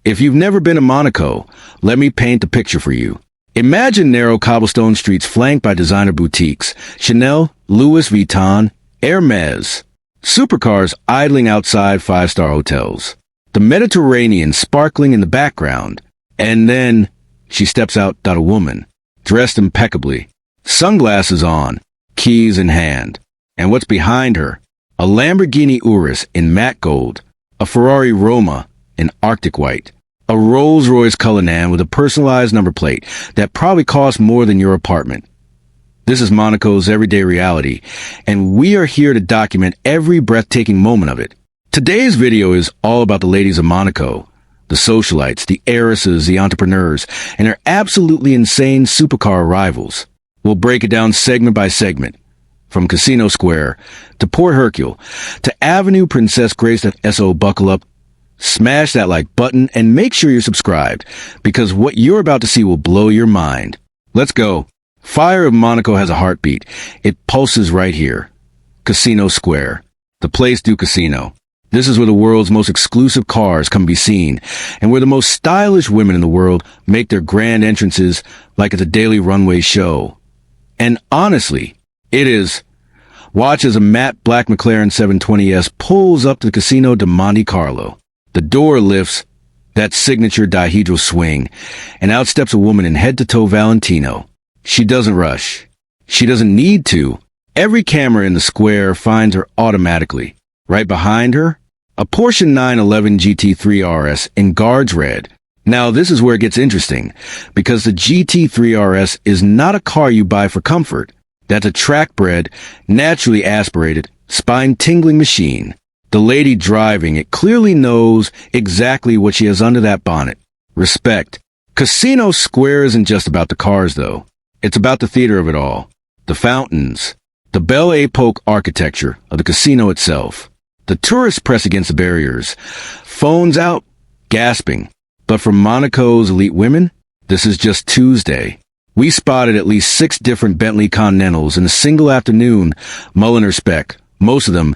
If you've never been to Monaco, let me paint the picture for you. Imagine narrow cobblestone streets flanked by designer boutiques, Chanel, Louis Vuitton, Hermes, supercars idling outside five-star hotels, the Mediterranean sparkling in the background, and then she steps out, a woman, dressed impeccably, sunglasses on, keys in hand, and what's behind her? A Lamborghini Urus in matte gold, a Ferrari Roma in Arctic white, a Rolls-Royce Cullinan with a personalized number plate that probably costs more than your apartment. This is Monaco's everyday reality, and we are here to document every breathtaking moment of it. Today's video is all about the ladies of Monaco, the socialites, the heiresses, the entrepreneurs, and their absolutely insane supercar rivals. We'll break it down segment by segment, from Casino Square to Port Hercule to Avenue Princess Grace. SO buckle up, smash that like button, and make sure you're subscribed, because what you're about to see will blow your mind. Let's go. Fire of Monaco has a heartbeat. It pulses right here. Casino Square, the Place du Casino. This is where the world's most exclusive cars come to be seen, and where the most stylish women in the world make their grand entrances like it's a daily runway show. And honestly, it is. Watch as a matte black McLaren 720S pulls up to the Casino de Monte-Carlo. The door lifts, that signature dihedral swing, and out steps a woman in head-to-toe Valentino. She doesn't rush. She doesn't need to. Every camera in the square finds her automatically. Right behind her, a Porsche 911 GT3 RS in Guards Red. Now this is where it gets interesting, because the GT3 RS is not a car you buy for comfort. That's a track-bred, naturally aspirated, spine-tingling machine. The lady driving it clearly knows exactly what she has under that bonnet. Respect. Casino Square isn't just about the cars, though. It's about the theater of it all. The fountains. The Belle Époque architecture of the casino itself. The tourists press against the barriers. Phones out, gasping. But for Monaco's elite women, this is just Tuesday. We spotted at least 6 different Bentley Continentals in a single afternoon, Mulliner spec, most of them,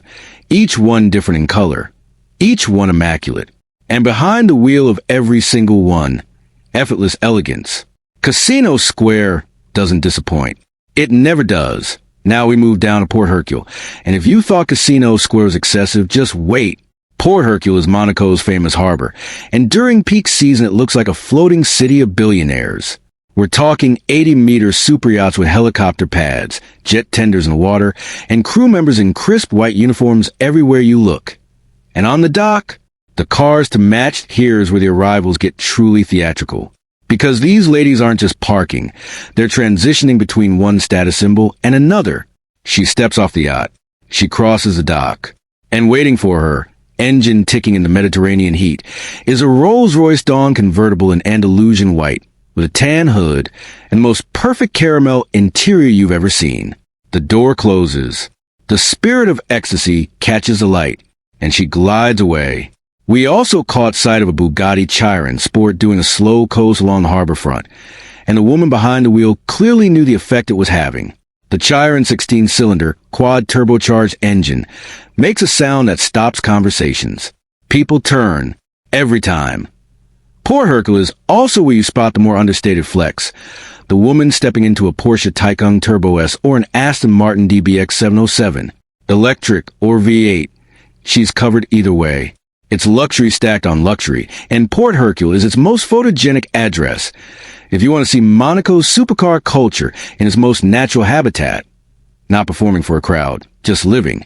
each one different in color, each one immaculate. And behind the wheel of every single one, effortless elegance. Casino Square doesn't disappoint. It never does. Now we move down to Port Hercule, and if you thought Casino Square was excessive, just wait. Port Hercule is Monaco's famous harbor, and during peak season it looks like a floating city of billionaires. We're talking 80-meter super yachts with helicopter pads, jet tenders in the water, and crew members in crisp white uniforms everywhere you look. And on the dock, the cars to match. Here's where the arrivals get truly theatrical. Because these ladies aren't just parking, they're transitioning between one status symbol and another. She steps off the yacht. She crosses the dock. And waiting for her, engine ticking in the Mediterranean heat, is a Rolls-Royce Dawn convertible in Andalusian white, with a tan hood and the most perfect caramel interior you've ever seen. The door closes. The spirit of ecstasy catches the light, and she glides away. We also caught sight of a Bugatti Chiron Sport doing a slow coast along the harbor front, and the woman behind the wheel clearly knew the effect it was having. The Chiron 16-cylinder, quad-turbocharged engine makes a sound that stops conversations. People turn, every time. Port Hercule is also where you spot the more understated flex. The woman stepping into a Porsche Taycan Turbo S or an Aston Martin DBX 707, electric or V8. She's covered either way. It's luxury stacked on luxury, and Port Hercule is its most photogenic address. If you want to see Monaco's supercar culture in its most natural habitat, not performing for a crowd, just living,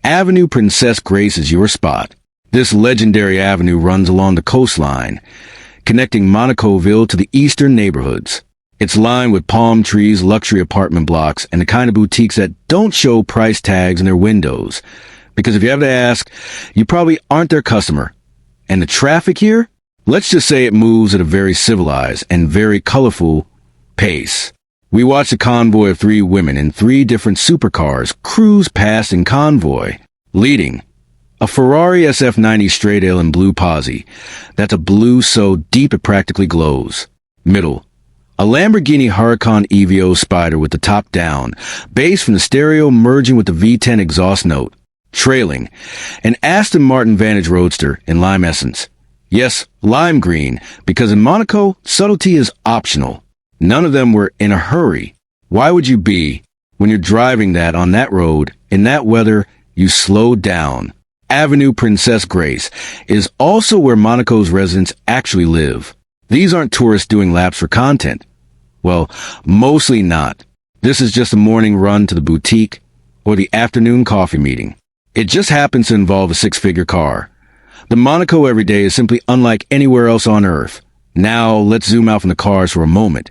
Avenue Princess Grace is your spot. This legendary avenue runs along the coastline, connecting Monacoville to the eastern neighborhoods. It's lined with palm trees, luxury apartment blocks, and the kind of boutiques that don't show price tags in their windows. Because if you have to ask, you probably aren't their customer. And the traffic here? Let's just say it moves at a very civilized and very colorful pace. We watched a convoy of 3 women in 3 different supercars cruise past in convoy, leading a Ferrari SF90 straight ale in blue posi. That's a blue so deep it practically glows. Middle, a Lamborghini Huracan EVO Spider with the top down, bass from the stereo merging with the V10 exhaust note. Trailing, an Aston Martin Vantage Roadster in lime essence. Yes, lime green, because in Monaco, subtlety is optional. None of them were in a hurry. Why would you be? When you're driving that on that road, in that weather, you slow down. Avenue Princess Grace is also where Monaco's residents actually live. These aren't tourists doing laps for content. Well, mostly not. This is just a morning run to the boutique or the afternoon coffee meeting. It just happens to involve a six-figure car. The Monaco everyday is simply unlike anywhere else on Earth. Now, let's zoom out from the cars for a moment,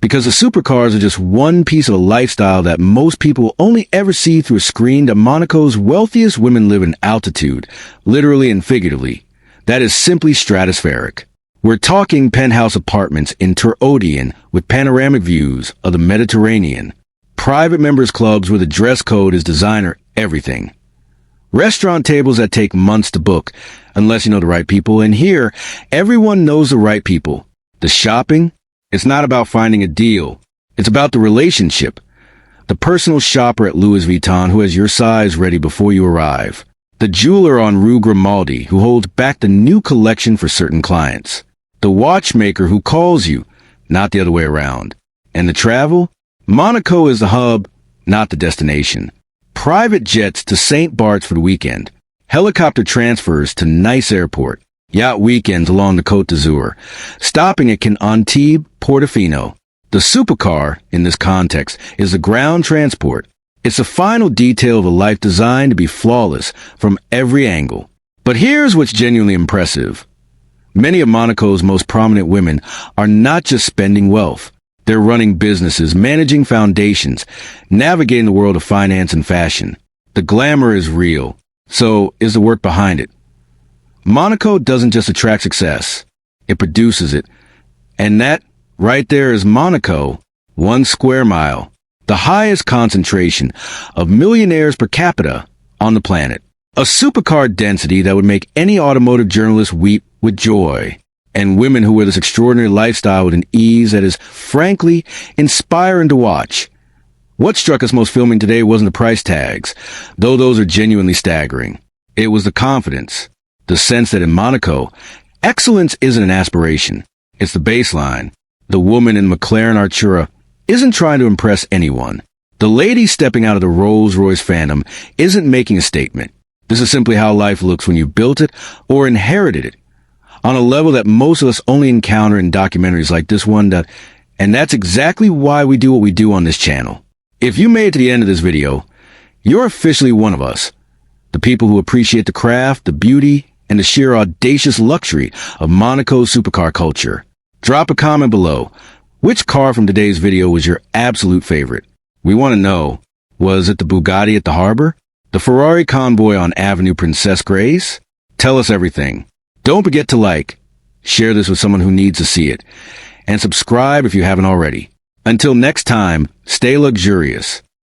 because the supercars are just one piece of a lifestyle that most people will only ever see through a screen that Monaco's wealthiest women live in altitude, literally and figuratively. That is simply stratospheric. We're talking penthouse apartments in Tour Odeon with panoramic views of the Mediterranean. Private members clubs where the dress code is designer everything. Restaurant tables that take months to book, unless you know the right people. And here, everyone knows the right people. The shopping, it's not about finding a deal. It's about the relationship. The personal shopper at Louis Vuitton who has your size ready before you arrive. The jeweler on Rue Grimaldi who holds back the new collection for certain clients. The watchmaker who calls you, not the other way around. And the travel? Monaco is the hub, not the destination. Private jets to St. Bart's for the weekend. Helicopter transfers to Nice Airport. Yacht weekends along the Côte d'Azur. Stopping at Antibes, Portofino. The supercar, in this context, is the ground transport. It's the final detail of a life designed to be flawless from every angle. But here's what's genuinely impressive. Many of Monaco's most prominent women are not just spending wealth. They're running businesses, managing foundations, navigating the world of finance and fashion. The glamour is real. So is the work behind it. Monaco doesn't just attract success. It produces it. And that, right there, is Monaco, 1 square mile. The highest concentration of millionaires per capita on the planet. A supercar density that would make any automotive journalist weep with joy. And women who wear this extraordinary lifestyle with an ease that is, frankly, inspiring to watch. What struck us most filming today wasn't the price tags, though those are genuinely staggering. It was the confidence, the sense that in Monaco, excellence isn't an aspiration. It's the baseline. The woman in McLaren Artura isn't trying to impress anyone. The lady stepping out of the Rolls-Royce Phantom isn't making a statement. This is simply how life looks when you built it or inherited it. On a level that most of us only encounter in documentaries like this one, and that's exactly why we do what we do on this channel. If you made it to the end of this video, you're officially one of us. The people who appreciate the craft, the beauty, and the sheer audacious luxury of Monaco's supercar culture. Drop a comment below. Which car from today's video was your absolute favorite? We want to know. Was it the Bugatti at the harbor? The Ferrari convoy on Avenue Princess Grace? Tell us everything. Don't forget to like, share this with someone who needs to see it, and subscribe if you haven't already. Until next time, stay luxurious.